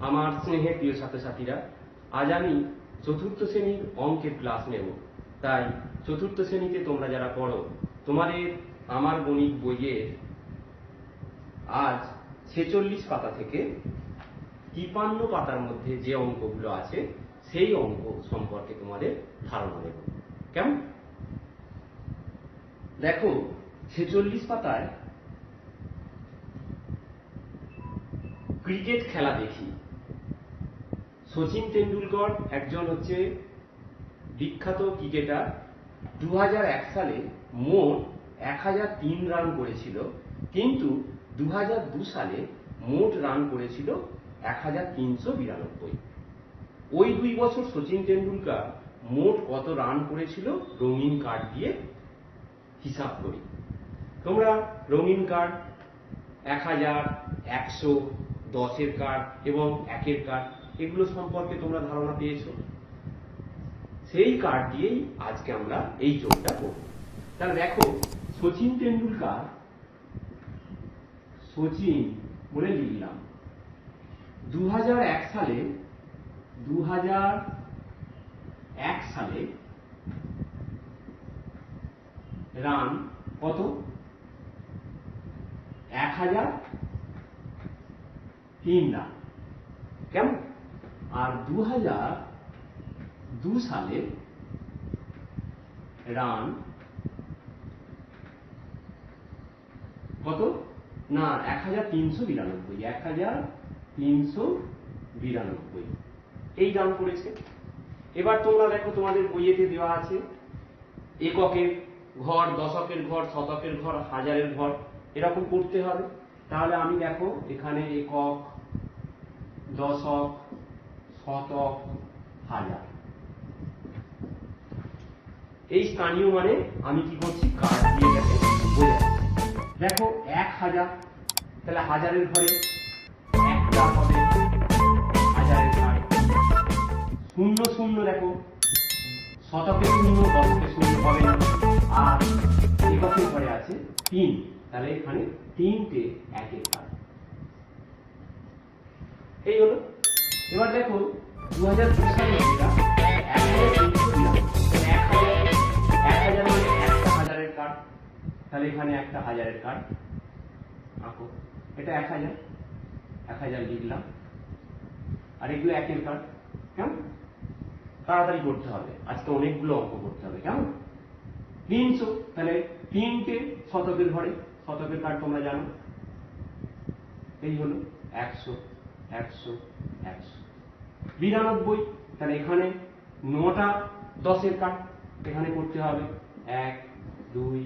আমার স্নেহের প্রিয় ছাত্রছাত্রীরা, আজ আমি চতুর্থ শ্রেণীর অঙ্কের ক্লাস নেব। তাই চতুর্থ শ্রেণীতে তোমরা যারা পড়ো, তোমাদের আমার গণিত বইয়ের আজ 46 পাতা থেকে 53 পাতার মধ্যে যে অঙ্কগুলো আছে সেই অঙ্ক সম্পর্কে তোমাদের ধারণা দেব। কেমন? দেখো, 46 পাতায় ক্রিকেট খেলা দেখি। সচিন তেন্ডুলকর একজন হচ্ছে বিখ্যাত ক্রিকেটার। 2001 সালে মোট 1003 রান করেছিল, কিন্তু 2002 সালে মোট রান করেছিল 1392। ওই 2 বছর সচিন তেন্ডুলকর মোট কত রান করেছিল রঙিন কার্ড দিয়ে হিসাব করি। তোমরা রঙিন কার্ড 1000, 100, 10-এর কার্ড এবং 1-এর কার্ড এগুলো সম্পর্কে তোমরা ধারণা পেয়েছো। সেই কার্ড দিয়েই আজকে আমরা এই যোগটা করব। তাহলে দেখো, সচিন তেন্ডুলকর, সচিন বলে লিখলাম, 2001 সালে রান কত? 1003 রান। কেমন? আর 2002 সালে রান কত? না, 1392 এই রান করেছে। এবার তোমরা দেখো, তোমাদের বইয়েতে দেওয়া আছে এককের ঘর, দশকের ঘর, শতকের ঘর, হাজারের ঘর এরকম করতে হবে। তাহলে আমি দেখো এখানে একক, দশক, শতক, হাজার, এই স্থানীয় মানে আমি কি করছি, কার্ড দিয়ে গেছে বোঝাচ্ছি। দেখো 1000, তাহলে হাজারের ঘরে একটা হবে হাজারের কার্ড। 00, দেখো শতকে 0, দশকে 0 হবে না। আর এককের ঘরে আছে 3, তাহলে এখানে 3টে 1-এর কার্ড। এই হলো। এবার দেখো 2002 সালে এটা 1000 মানে একটা হাজারের কার্ড, তাহলে এখানে একটা হাজারের কার্ড আঁকো। এটা 1000 লিখলাম। আর এগুলো 1-এর কার্ড। কেমন? তাড়াতাড়ি করতে হবে, আজকে অনেকগুলো অঙ্ক করতে হবে। কেমন? 300, তাহলে 3টে শতকের ঘরে, শতকের কার্ড তোমরা জানো। এই হলো 100, 100, 100। 92, তাহলে এখানে 9টা 10-এর কার্ড এখানে করতে হবে। 1, 2,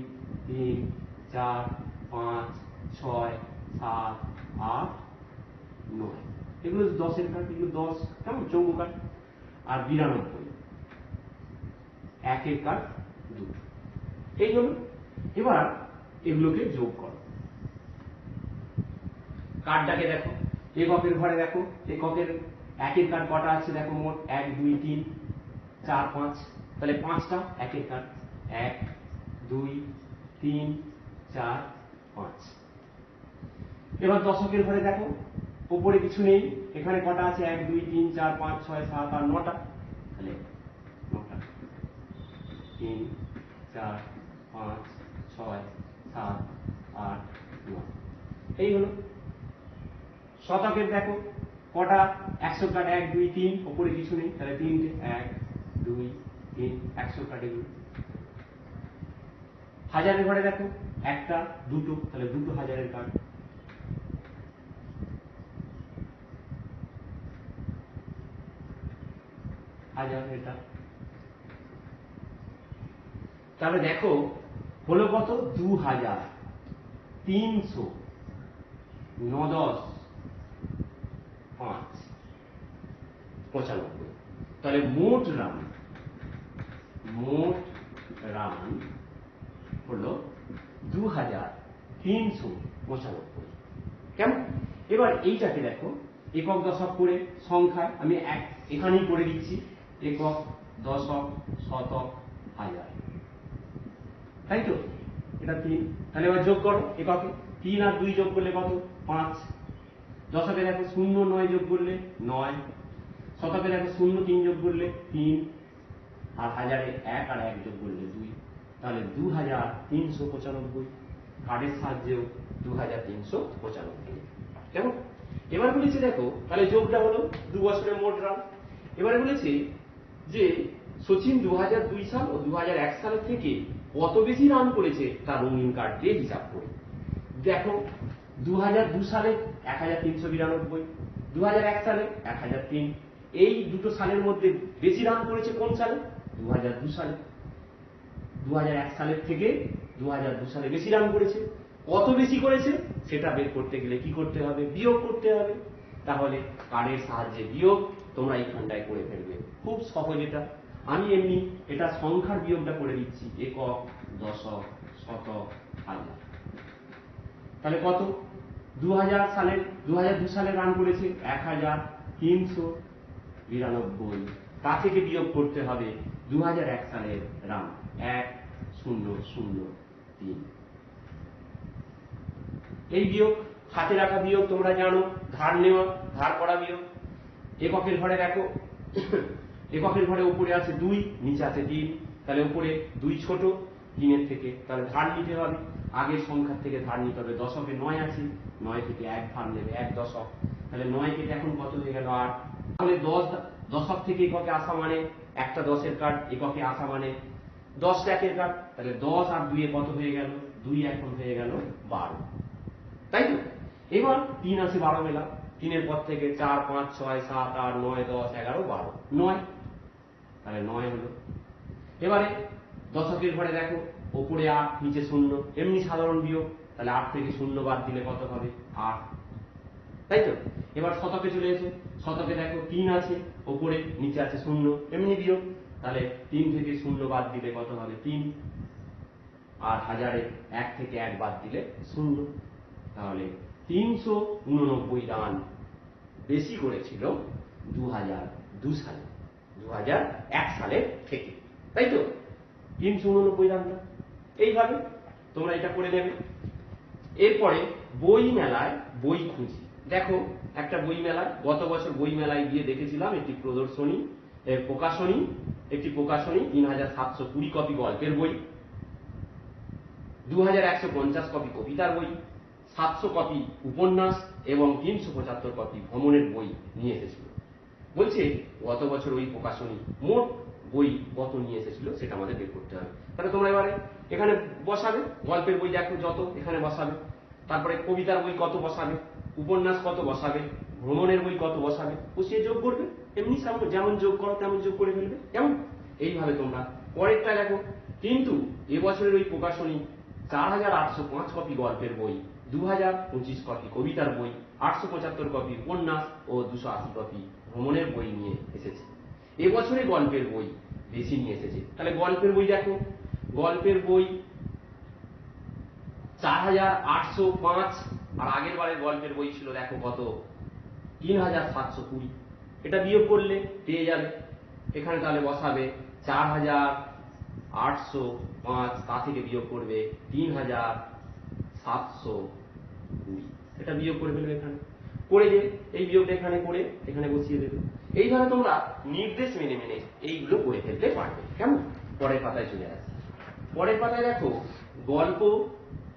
3, 4, 5, 6, 7, 8, 9 এগুলো 10-এর কার্ড, এগুলো 10। কেমন? চৌকো কার্ড। আর 92, 1-এর কার্ড 2। এই হলো। এবার এগুলোকে যোগ করো। কার্ডটাকে দেখো, এককের ঘরে দেখো, এককের 1-এর কার্ড কটা আছে দেখো, মোট 1, 2, 3, 4, 5, তাহলে 5টা 1-এর কার্ড। 1, 2, 3, 4, 5। এবার দশকের ঘরে দেখো, উপরে কিছু নেই, এখানে কটা আছে? 1, 2, 3, 4, 5, 6, 7, 8, 9টা, তাহলে 9টা। 3, 4, 5, 6, 7, 8, 9। এই হলো। শতকের দেখো কটা? 100 কার্ড 1, 2, 3, উপরে কিছু নেই, তাহলে 3টে। 1, 2, 3, 100 কার্ড এগুলো। হাজারের ঘরে দেখো একটা, দুটো, তাহলে 2টো হাজারের কার্ড। হাজার এটা। তাহলে দেখো হলো কত? 2000, 300, 9, 10, 5, 95। তাহলে মোট রান হলো 2395। কেমন? এবার এইটাকে দেখো একক, দশক করে সংখ্যায় আমি এখানেই করে দিচ্ছি, একক, দশক, শতক, হাজার। তাই তো? এটা 3। তাহলে এবার যোগ করো এককে। 3 আর 2 যোগ করলে কত? 5। দশকে দেখো 0 9 যোগ করলে 9, শতকে দেখো 0 3 যোগ করলে 3, আর হাজারে 1 আর 1 যোগ করলে 2, তাহলে 2395। কার্ডের সাহায্যেও 2395। কেমন? এবার বলেছে দেখো, তাহলে যোগটা হলো 2 বছরের মোট রান। এবারে বলেছে যে সচিন 2002 সাল ও 2001 সালের থেকে কত বেশি রান করেছে তার রঙিন কার্ড দিয়ে হিসাব করে। দেখো 2002 সালে 1392, 2001 সালে 1003। এই দুটো সালের মধ্যে বেশি রান করেছে কোন সালে? 2002 সালে। 2001 সালের থেকে 2002 সালে বেশি রান করেছে। কত বেশি করেছে সেটা বের করতে গেলে কি করতে হবে? বিয়োগ করতে হবে। তাহলে কার্ডের সাহায্যে বিয়োগ তোমরা এইখানটায় করে ফেলবে, খুব সহজ। এটা আমি এমনি এটা সংখ্যার বিয়োগটা করে দিচ্ছি, একক, দশক, শতক, হাজার। তাহলে কত? 2002 সালে রান করেছে 1392। তা থেকে বিয়োগ করতে হবে 2001 সালের রান 1003। এই বিয়োগ হাতে রাখা বিয়োগ তোমরা জানো, ধার নেওয়া, ধার করা বিয়োগ। এককের ঘরে দেখো, এককের ঘরে উপরে আছে 2, নিচে আছে 3, তাহলে উপরে 2 ছোট 3 থেকে, তাহলে ধার নিতে হবে। আগের সংখ্যার থেকে ধার নিতে হবে। দশকে 9 আছে, 9 থেকে 1 ধার নেবে, 1 দশক। তাহলে 9 কেটে এখন কত হয়ে গেল? 8। তাহলে 10 দশক থেকে এককে আসা মানে একটা 10-এর কার্ড, এককে আসা মানে 10 একের কার্ড। তাহলে 10 আর 2 কত হয়ে গেল? 2 এখন হয়ে গেল 12, তাই তো? এবার 3 আছে 12 মেলা, 3-এর পর থেকে 4 5 6 7 8 9 10 11 12, 9, তাহলে 9 হলো। এবারে দশকের ঘরে দেখো, উপরে 8 নিচে 0, এমনি সাধারণ বিয়োগ। তাহলে 8 থেকে 0 বাদ দিলে কত হবে? 8, তাই তো? এবার শতকে চলে এসো, শতকে দেখো 3 আছে, উপরে নিচে আছে 0, এমনি বিয়োগ। তাহলে 3 থেকে 0 বাদ দিলে কত হবে? 3, আর হাজারে 1 থেকে 1 বাদ দিলে 0। তাহলে 389 রান বেশি করেছিল 2002 সালে 2001 সালের থেকে, তাই তো? 389 রানটা। এইভাবে তোমরা এটা করে নেবে। এরপরে বই মেলায় বই খুঁজি। দেখো একটা বই মেলায়, গত বছর বই মেলায় গিয়ে দেখেছিলাম একটি প্রকাশনী 3720 কপি গল্পের বই, 2150 কপি কবিতার বই, 700 কপি উপন্যাস এবং 375 কপি ভ্রমণের বই নিয়ে এসেছিল। বলছে গত বছর ওই প্রকাশনী মোট বই কত নিয়ে এসেছিল সেটা আমাদের বের করতে হবে। তাহলে তোমরা এবারে এখানে বসাবে, গল্পের বই দেখো যত এখানে বসাবে, তারপরে কবিতার বই কত বসাবে, উপন্যাস কত বসাবে, ভ্রমণের বই কত বসাবে, বসিয়ে যোগ করবে। এমনি যেমন যোগ করো তেমন যোগ করে ফেলবে। কেমন? এইভাবে তোমরা পরেরটা দেখো। কিন্তু এবছরের ওই প্রকাশনী 4805 কপি গল্পের বই, 2025 কপি কবিতার বই, 875 কপি উপন্যাস ও 280 কপি ভ্রমণের বই নিয়ে এসেছে। এবছরে গল্পের বই বেশি নিয়ে এসেছে। তাহলে গল্পের বই দেখো, গল্পের বই 4805, আর আগের বারের গল্পের বই ছিল দেখো কত? 3720। এটা বিয়োগ করলে পেয়ে যাবে। এখানে তাহলে বসাবে 4805, তা থেকে বিয়োগ করবে 3720। এটা বিয়োগ করে ফেলবে এখানে, করে যে এই বিয়োগটা এখানে করে এখানে বসিয়ে দেবে। এইভাবে তোমরা নির্দেশ মেনে মেনে এইগুলো করে ফেলতে পারবে। কেমন? পরের পাতায় চলে আসি। পরের পাতায় দেখো, গল্প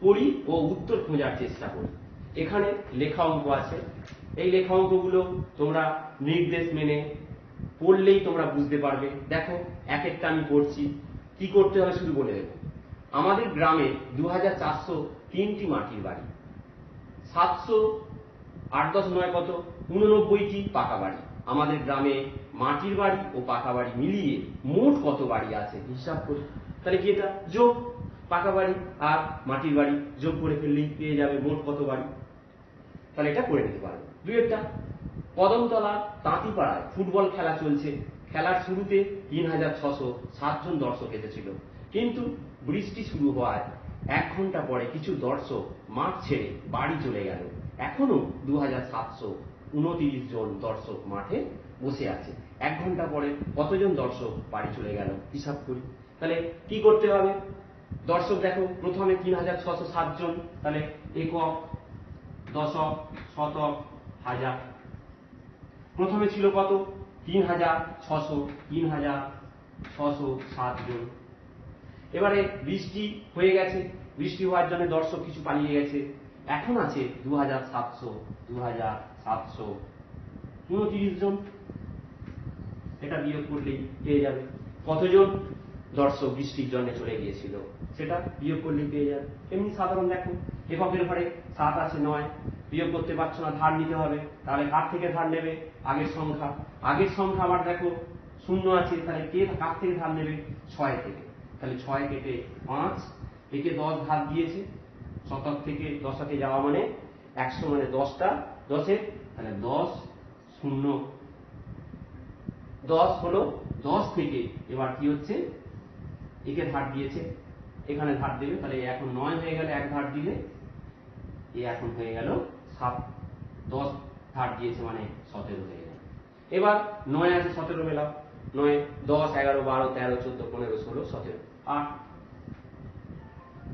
পড়ি ও উত্তর খোঁজার চেষ্টা করি। এখানে লেখা অঙ্ক আছে। এই লেখা অঙ্কগুলো তোমরা নির্দেশ মেনে পড়লেই তোমরা বুঝতে পারবে। দেখো এক একটা আমি পড়ছি, কি করতে হবে শুধু বলে দেবো। আমাদের গ্রামে 2403টি মাটির বাড়ি, 700 8 10 9 কত? 89টি পাকা বাড়ি। আমাদের গ্রামে মাটির বাড়ি ও পাকা বাড়ি মিলিয়ে মোট কত বাড়ি আছে হিসাব করি। তাহলে কি এটা যোগ, পাকা বাড়ি আর মাটির বাড়ি যোগ করে ফেললেই পেয়ে যাবে মোট কত বাড়ি। তাহলে এটা করে নিতে পারবে। দুইটা, কদমতলা তাঁতিপাড়ায় ফুটবল খেলা চলছে। খেলার শুরুতে 3607 জন দর্শক এসেছিল, কিন্তু বৃষ্টি শুরু হওয়ায় 1 ঘন্টা পরে কিছু দর্শক মাঠ ছেড়ে বাড়ি চলে গেল। এখনো 2729 জন দর্শক মাঠে বসে আছে। 1 ঘন্টা পরে কতজন দর্শক বাড়ি চলে গেল হিসাব করি। তাহলে কি করতে হবে? দর্শক দেখো প্রথমে 3607 জন, তাহলে একক, দশক, শতক, হাজার। প্রথমে ছিল কত? 3607 জন। এবারে বৃষ্টি হয়ে গেছে, বৃষ্টি হওয়ার জন্য দর্শক কিছু পালিয়ে গেছে, এখন আছে 2729 জন। এটা বিয়োগ করলেই পেয়ে যাবে কতজন দর্শক বৃষ্টির জন্য চলে গিয়েছিল, সেটা বিয়োগ করলেই পেয়ে যাবে। এমনি সাধারণ দেখো, এককের ঘরে 7 আছে 9, বিয়োগ করতে পারছো না, ধার নিতে হবে, তাহলে কার থেকে ধার নেবে? আগের সংখ্যা। আগের সংখ্যা আবার দেখো 0 আছে, তাহলে কে কার থেকে ধার নেবে? 6 থেকে। তাহলে 6 কেটে 5, একে 10 ধার দিয়েছে, শতক থেকে দশকে যাওয়া মানে 100, মানে 10টা 10-এর, তাহলে 10 0 10 হলো 10 থেকে। এবার কি হচ্ছে? একে ধার দিয়েছে, এখানে ধার দেবে, তাহলে এখন 9 হয়ে গেল, এক ধার দিলে এ এখন হয়ে গেল 7, 10 ধার দিয়েছে মানে 17 হয়ে গেল। এবার 9 আছে 17 মেলাও, 9 10 11 12 13 14 15 16 17 8।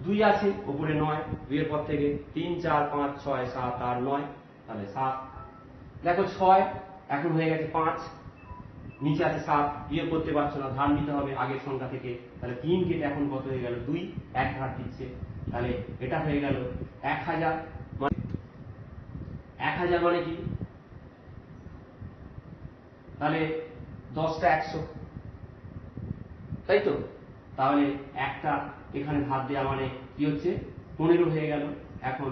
2 আছে উপরে 9, 2 এর পর থেকে 3 4 5 6 7 8 9, তাহলে 7। দেখো 6 এখন হয়ে গেছে 5, নিচে আছে 7, বিয়োগ করতে পারছো না, ধার নিতে হবে আগের সংখ্যা থেকে, তাহলে 3 কেটে এখন কত হয়ে গেল? 2, এক ধার দিচ্ছে, তাহলে এটা হয়ে গেল 1000। 1000 মানে কি? তাহলে 10টা 100, তাই তো? তাহলে একটা এখানে ধার দেওয়া মানে কি হচ্ছে? 15 হয়ে গেল। এখন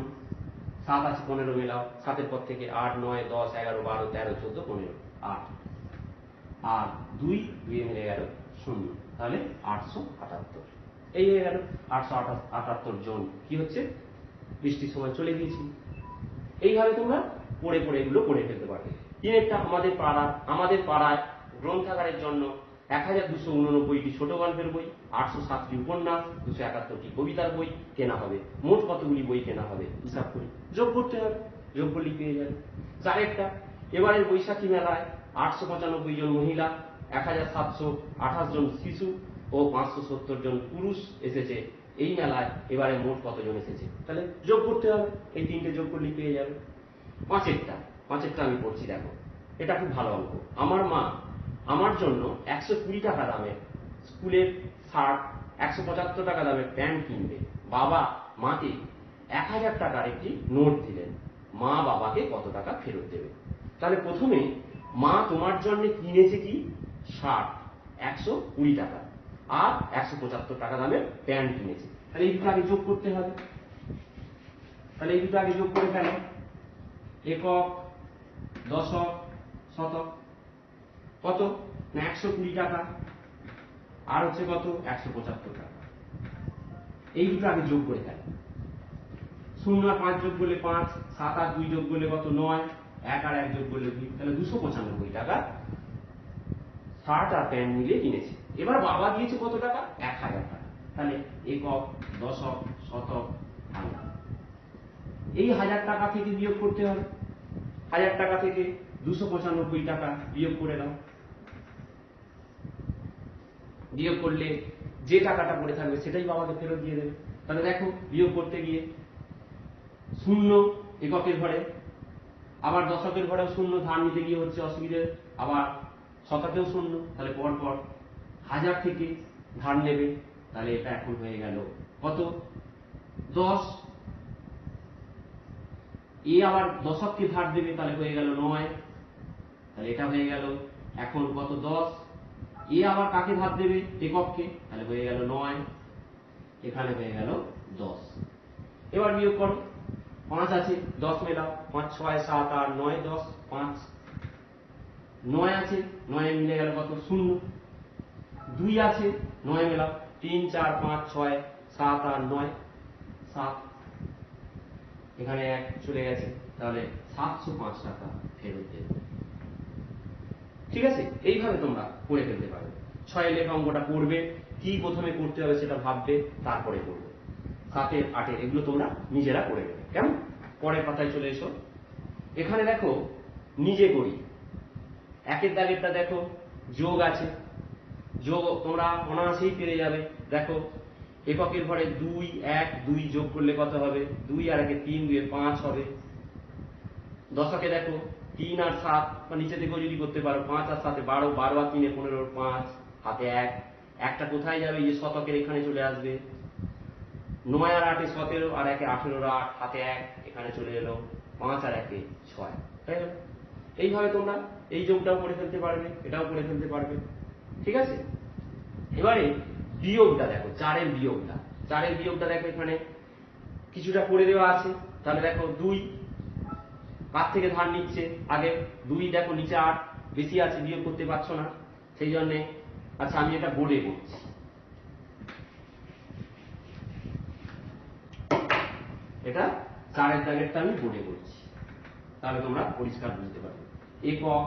7 আছে 15 মেলাও, 7-এর পর থেকে 8 9 10 11 12 13 14 15 8, আর 2 মিলে গেল 0, তাহলে 878। এই হয়ে গেল 878 জন কি হচ্ছে বৃষ্টির সময় চলে গিয়েছিল। এইভাবে তোমরা পড়ে পড়ে এগুলো পড়ে ফেলতে পারবে। তিনেরটা আমাদের পাড়ায় গ্রন্থাগারের জন্য 1289টি ছোট গল্পের বই, 807টি উপন্যাস, 271টি কবিতার বই কেনা হবে। মোট কতগুলি বই কেনা হবে হিসাব করি, যোগ করতে হবে, যোগ করলেই পেয়ে যাবে। চারেরটা, এবারের বৈশাখী মেলায় 895 জন মহিলা, 1728 জন শিশু ও 570 জন পুরুষ এসেছে। এই মেলায় এবারে মোট কতজন এসেছে? তাহলে যোগ করতে হবে, এই তিনটে যোগ করলেই পেয়ে যাবে। পাঁচেরটা আমি পড়ছি, দেখো এটা খুব ভালো অঙ্ক। আমার মা আমার জন্য 120 টাকা দামের স্কুলের শার্ট, 175 টাকা দামের প্যান্ট কিনবে। বাবা মাকে 1000 টাকার একটি নোট দিলেন, মা বাবাকে কত টাকা ফেরত দেবে? তাহলে প্রথমে মা তোমার জন্য কিনেছে কি? শার্ট 120 টাকা, আর 175 টাকা দামের প্যান্ট কিনেছে। তাহলে এই দুটো আগে যোগ করতে হবে, তাহলে এই দুটো আগে যোগ করে ফেলো। একক, দশক, শতক, কত না 120 টাকা, আর হচ্ছে কত 175 টাকা। এই দুটো আগে যোগ করে ফেলো। 0 আর 5 যোগ করলে 5, 7 আর 2 যোগ করলে কত 9, 1 আর 1 যোগ করলে 2, তাহলে 295 টাকা শার্ট আর প্যান্ট মিলিয়ে কিনেছে। এবার বাবা দিয়েছে কত টাকা? 1000 টাকা। তাহলে একক, দশক, শতক, হাজার। এই 1000 টাকা থেকে বিয়োগ করতে হবে। 1000 টাকা থেকে 295 টাকা বিয়োগ করে দাও। বিয়োগ করলে যে টাকাটা পড়ে থাকবে সেটাই বাবাকে ফেরত দিয়ে দেবে। তাহলে দেখো বিয়োগ করতে গিয়ে 0 এককের ঘরে, আবার দশকের ঘরেও 0, ধার নিতে গিয়ে হচ্ছে অসুবিধে, আবার শতকেও 0, তাহলে পর পর 1000 থেকে ধার নেবে, তাহলে এটা এখন হয়ে গেল কত? 10। এ আবার দশককে ধার দেবে, তাহলে হয়ে গেল 9, তাহলে এটা হয়ে গেল এখন কত? 10। এ আবার কাকে ধার দেবে? একককে, তাহলে হয়ে গেল 9, এখানে হয়ে গেল 10। এবার বিয়োগ করো, 5 আছে 10 মেলাও, 5 6 7 8 9 10, 5 9 আছে, 9 মিলে গেল কত? 0। 2 আছে 9 মেলাও, 3 4 5 6 7 8 9 7, এখানে 1 চলে গেছে, তাহলে 705 টাকা ফেরত দেবে। ঠিক আছে, এইভাবে তোমরা করে ফেলতে পারবে। 6 এর লেখা অঙ্কটা করবে, কি প্রথমে করতে হবে সেটা ভাববে, তারপরে করবে। 7 8 এগুলো তোমরা নিজেরা করে নেবে, কেমন? পরের পাতায় চলে এসো। এখানে দেখো নিজে করি, 1-এর দাগেরটা দেখো যোগ আছে, যোগ তোমরা অনায়াসেই পেরে যাবে। দেখো এককের ঘরে 2 1 2 যোগ করলে কত হবে? 2 আর 1 3, 2 5 হবে। দশকে দেখো 3 আর 7, বা নিচে থেকেও যদি করতে পারো 5 আর 7 12, 12 আর 3 15, 5 হাতে 1, একটা কোথায় যাবে? এই যে শতকের এখানে চলে আসবে। 9 আর 8 17, আর 1 18, 8 হাতে 1 এখানে চলে এলো। 5 আর 1 6, তাই না? এইভাবে তোমরা এই যোগটাও করে ফেলতে পারবে, এটাও করে ফেলতে পারবে, ঠিক আছে? এবারে বিয়োগটা দেখো, 4 এর বিয়োগটা, 4 এর বিয়োগটা দেখো, এখানে কিছুটা করে দেওয়া আছে। তাহলে দেখো 2 কার থেকে ধার নিচ্ছে? আগে 2, দেখো নিচে 8 বেশি আছে, বিয়োগ করতে পারছো না, সেই জন্যে আচ্ছা আমি এটা বোর্ডে করছি। এটা 4 এর দাগেরটা আমি বোর্ডে করছি, তাহলে তোমরা পরিষ্কার বুঝতে পারবে। একক,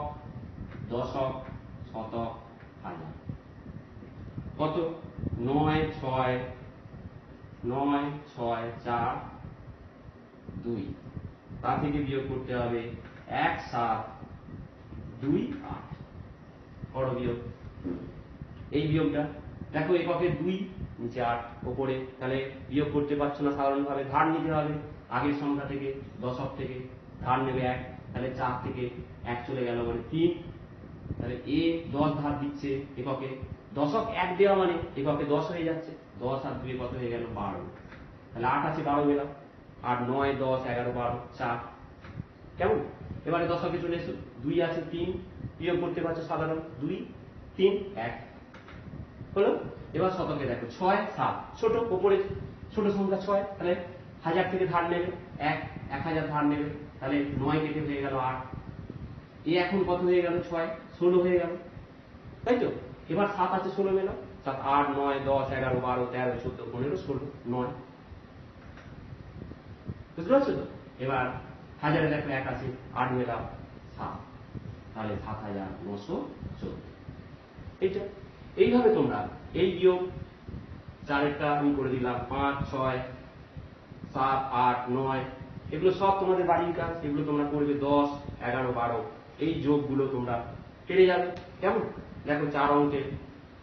দশক, শতক, হাজার। কত? 9 6 9 6 4 2, তা থেকে বিয়োগ করতে হবে 1 7 2 8। করো বিয়োগ। এই বিয়োগটা দেখো, এককে 2 নিচে 8 উপরে, তাহলে বিয়োগ করতে পারছো না, সাধারণভাবে ধার নিতে হবে আগের সংখ্যা থেকে, দশক থেকে ধার নেবে 1, তাহলে 4 থেকে 1 চলে গেল মানে 3। তাহলে এ 10 ধার দিচ্ছে এককে, দশক 1 দেওয়া মানে এককে 10 হয়ে যাচ্ছে, 10 আর 2 কত হয়ে গেল? 12। তাহলে 8 আছে, 12 গেলাম, 8 9 10 11 12 4, কেমন? এবারে দশকে চলে এসো, 2 আছে 3, বিয়োগ করতে পারছো সাধারণ, 2 3 1 হলো। এবার শতকে দেখো 6 7, ছোট উপরে ছোট সংখ্যা 6, তাহলে 1000 থেকে ধার নেবে 1, 1000 ধার নেবে, তাহলে 9 কেটে হয়ে গেল 8। এ এখন কত হয়ে গেল? 6 16 হয়ে গেল, তাই তো? এবার 7 আছে, 16 মেলাও, 7 8 9 10 11 12 13 14 15 16 9, বুঝতে পারছো তো? এবার হাজারে দেখো 1 আছে, 8 মেলাও 7, তাহলে 7914। এইটা এইভাবে তোমরা এই বিয়োগ 4 আমি করে দিলাম, 5 6 7 8 9, এগুলো সব তোমাদের বাড়ির কাজ, এগুলো তোমরা করবে। 10 11 12 এই যোগগুলো তোমরা পেরে যাবে, কেমন? দেখো 4 অঙ্কের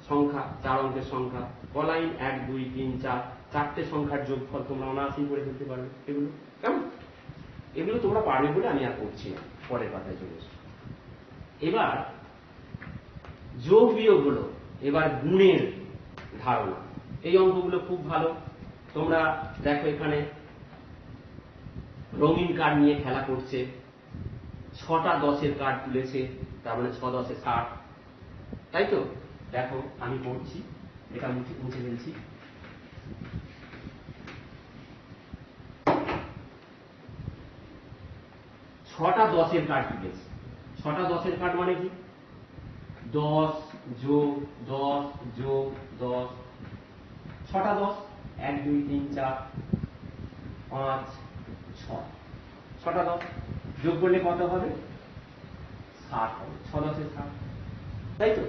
সংখ্যা, 4 অঙ্কের সংখ্যা, কলাইন 1 2 3 4, 4টে সংখ্যার যোগফল তোমরা অনায়াসেই করে ফেলতে পারবে, এগুলো কেমন? এগুলো তোমরা পারবে বলে আমি আর করছি না, পরের পাতায় চলে এসো। এবার যোগ বিয়োগ হলো এবার গুণের ধারণা। এই অঙ্কগুলো খুব ভালো, তোমরা দেখো এখানে রঙিন কার্ড নিয়ে খেলা করছে, 6টা 10-এর কার্ড তুলেছে, তার মানে 6 10 60, তাই তো? দেখো আমি পড়ছি, এটা মুছে ফেলছি। 6টা 10-এর কার্ড তুলেছে, 6টা 10-এর কার্ড মানে কি? 10 যোগ 10 যোগ 10, 6টা 10, 1 2 3 4 5 6, 6টা 10 যোগ করলে কত হবে? 60 হবে, 6 10 60, তাই তো?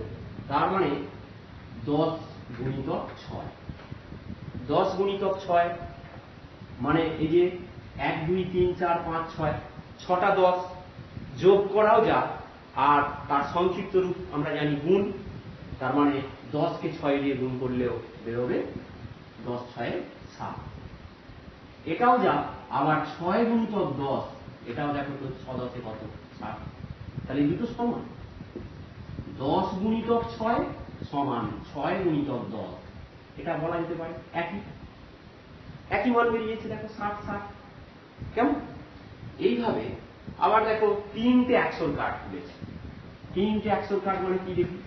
তার মানে 10 গুণিতক 6, 10 গুণিতক 6 মানে এই যে 1 2 3 4 5 6, 6টা 10 যোগ করাও যায়, আর তার সংক্ষিপ্ত রূপ আমরা জানি গুণ, তার মানে 10কে 6 দিয়ে গুণ করলেও বেরোবে 10 6 7। এটাও যা, আবার 6 গুণিতক 10, এটাও দেখো তো 6 10 কত? 7। তাহলে এই দুটো সমান, 10 গুণিতক 6 সমান 6 গুণিতক 10, এটা বলা যেতে পারে একই মান বেরিয়েছে, দেখো 60 60, কেমন? এইভাবে আবার দেখো 3টে 100-র কার্ড তুলেছে, 3টে 100-র কার্ড মানে কি দেখি?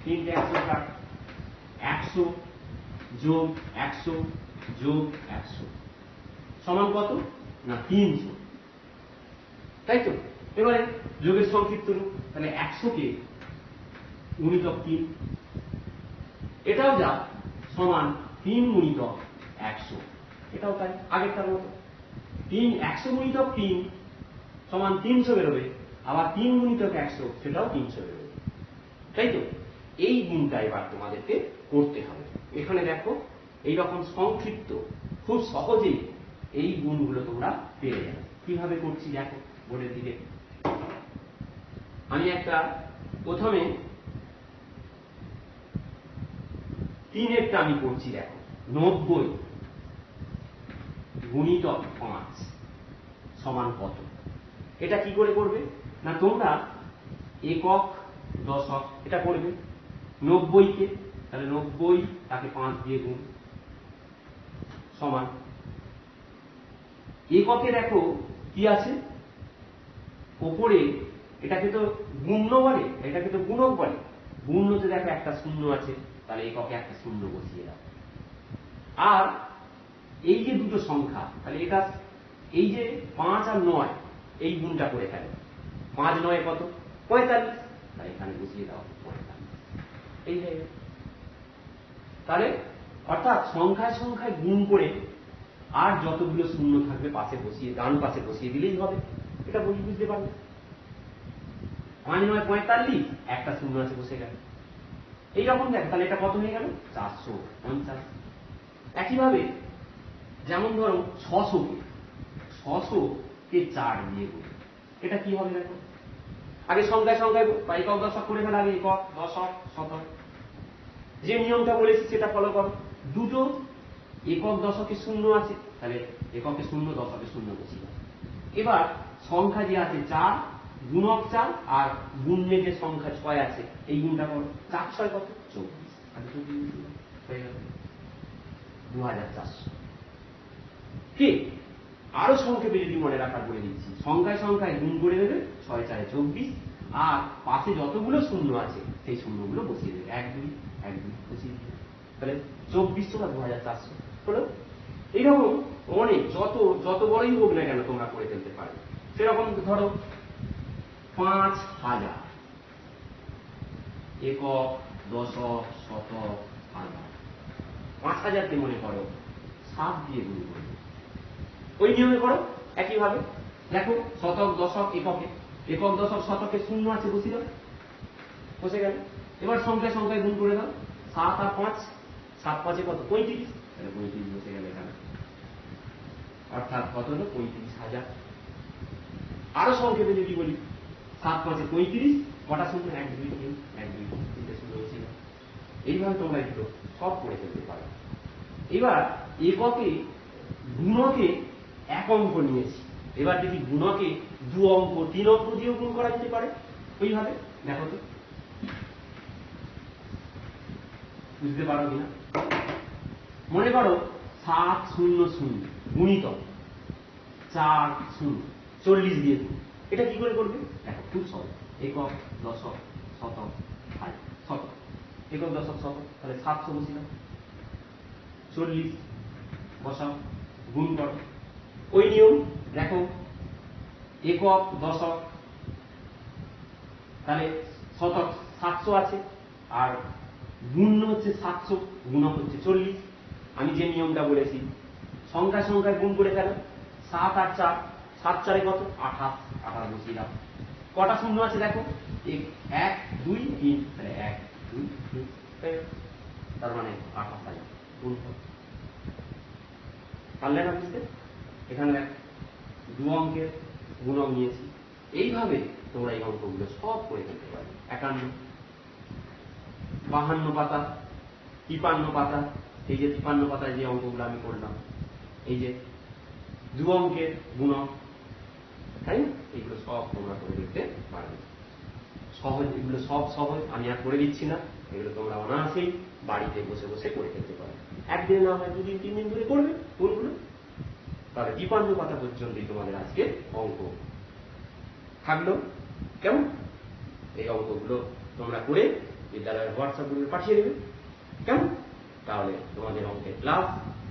3টে 100-র কার্ড, 100 যোগ 100 যোগ 100 সমান কত? না 300, তাই তো? এবারে যোগের সংক্ষিপ্ত রূপ, তাহলে 100কে গুণিতক 3, এটাও যা সমান 3 গুণিতক 100, এটাও তাই আগেরটার মতো। 100 গুণিতক 3 সমান 300 বেরোবে, আবার 3 গুণিতক 100 সেটাও 300 বেরোবে, তাই তো? এই গুণটা এবার তোমাদেরকে করতে হবে। এখানে দেখো এইরকম সংক্ষিপ্ত, খুব সহজেই এই গুণগুলো তোমরা পেয়ে যাবে। কিভাবে করছি দেখো বোর্ডের দিকে। আমি একটা প্রথমে 3-এরটা আমি করছি, দেখো 90 গুণিতক 5 সমান কত? এটা কি করে করবে না, তোমরা একক দশক এটা করবে 90 কে, তাহলে 90 তাকে 5 দিয়ে গুণ সমান এককে দেখো কি আছে ওপরে, এটাকে তো গুণ্য বলে, এটাকে তো গুণক বলে। গুণ্যতে দেখো একটা শূন্য আছে, তাহলে এককে একটা শূন্য বসিয়ে দাও। আর এই যে দুটো সংখ্যা, তাহলে এটা এই যে 5 আর 9 এই গুণটা করে ফেলো। 5 9 কত 45, তাহলে এখানে বসিয়ে দাও 45। এই হয়ে গেল। তাহলে অর্থাৎ সংখ্যায় সংখ্যায় গুণ করে আর যতগুলো শূন্য থাকবে পাশে বসিয়ে, ডান পাশে বসিয়ে দিলেই হবে। এটা বুঝতে পারবে। 5 9 45, একটা শূন্য আছে বসে গেল। এইরকম দেখো, তাহলে এটা কত হয়ে গেল 450। একইভাবে যেমন ধরো 600 কে 4 দিয়ে গুণ, এটা কি হবে দেখো। আগে সংখ্যায় সংখ্যায় একক দশক করে ফেলে, আগে একক দশক শতক, যে নিয়মটা বলেছি সেটা ফলো করো। দুটো একক দশকে শূন্য আছে, তাহলে এককে শূন্য দশকে শূন্য বসিয়ে দাও। এবার সংখ্যা যে আছে 4 গুণক 4 আর গুণ্যে যে সংখ্যা 6 আছে এই গুণটা করো। 4 6 কত 24, তাহলে 24 হয়ে গেল 2400। কি আরো সংক্ষেপে যদি মনে রাখার বলে দিচ্ছি, সংখ্যায় সংখ্যায় গুণ করে দেবে, 6 4 24, আর পাশে যতগুলো শূন্য আছে সেই শূন্যগুলো বসিয়ে দেবে, 1 2 1 2 বসিয়ে দেবে, তাহলে 2400 বা 2400 হলো। এইরকম অনেক যত বড়ই হোক না কেন তোমরা করে ফেলতে পারবে। সেরকম ধরো 5000 একক দশক শতক হাজার। 5000 কে মনে করো 7 দিয়ে গুণ করবে, ওই নিয়মে করো। একইভাবে দেখো শতক দশক এককে, একক দশক শতকে শূন্য আছে বসিয়ে দাও, বসে গেল। এবার সংখ্যায় সংখ্যায় গুণ করে দাও, 7 আর 5, 7 5 কত 35, তাহলে 35 বসে গেল এখানে, অর্থাৎ কত হলো 35,000। আরো সংক্ষেপে যদি বলি 7 5 35, কটা শূন্য 1 2 3 1 2 3 শূন্য বসে গেল। এইভাবে তোমরা এগুলো সব করে ফেলতে পারো। এবার এককে গুণকে 1 অঙ্ক নিয়েছি, এবার যদি গুণকে 2 অঙ্ক 3 অঙ্ক দিয়েও গুণ করা যেতে পারে। ওইভাবে দেখো তো বুঝতে পারো কিনা। মনে করো 7 0 0 গুণিতক 4 0 40 দিয়ে গুণ, এটা কি করে করবে দেখো, খুব সহজ। একক দশক শতক হাজার, শতক একক দশক শতক, তাহলে 700 বসিলাম, 40 বসাও, গুণ করো। ওই নিয়ম দেখো, একক দশক, তাহলে শতক 700 আছে, আর গুণ্য হচ্ছে 700, গুণক হচ্ছে 40। আমি যে নিয়মটা বলেছি, সংখ্যায় সংখ্যায় গুণ করে ফেলো, 7 আর 4, 7 4 কত 28, 28 বসিয়ে দাও। কটা শূন্য আছে দেখো, 1 2 3, তাহলে 1 2 3, তার মানে 28,000 গুণ করো। পারলে না বুঝতে? এখানে দেখ 2 অঙ্কের গুণক নিয়েছি। এইভাবে তোমরা এই অঙ্কগুলো সব করে ফেলতে পারবে। 51 52 পাতা, 53 পাতা, এই যে 53 পাতায় যে অঙ্কগুলো আমি করলাম, এই যে 2 অঙ্কের গুণক, তাই না? এগুলো সব তোমরা করে দিতে পারবে। সহজ, এগুলো সব সহজ, আমি আর করে দিচ্ছি না। এগুলো তোমরা অনায়াসেই বাড়িতে বসে বসে করে ফেলতে পারবে। একদিন না হয় 2 দিন 3 দিন ধরে করবে কোনগুলো, তাহলে 53 পাতা পর্যন্তই তোমাদের আজকে অঙ্ক থাকলো। কেমন? এই অঙ্কগুলো তোমরা করে বিদ্যালয়ের হোয়াটসঅ্যাপ গ্রুপে পাঠিয়ে দেবে। কেমন? তাহলে তোমাদের অঙ্কের ক্লাস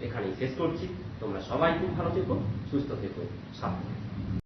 এখানেই শেষ করছি। তোমরা সবাই খুব ভালো থেকো, সুস্থ থেকো, সাবধানে।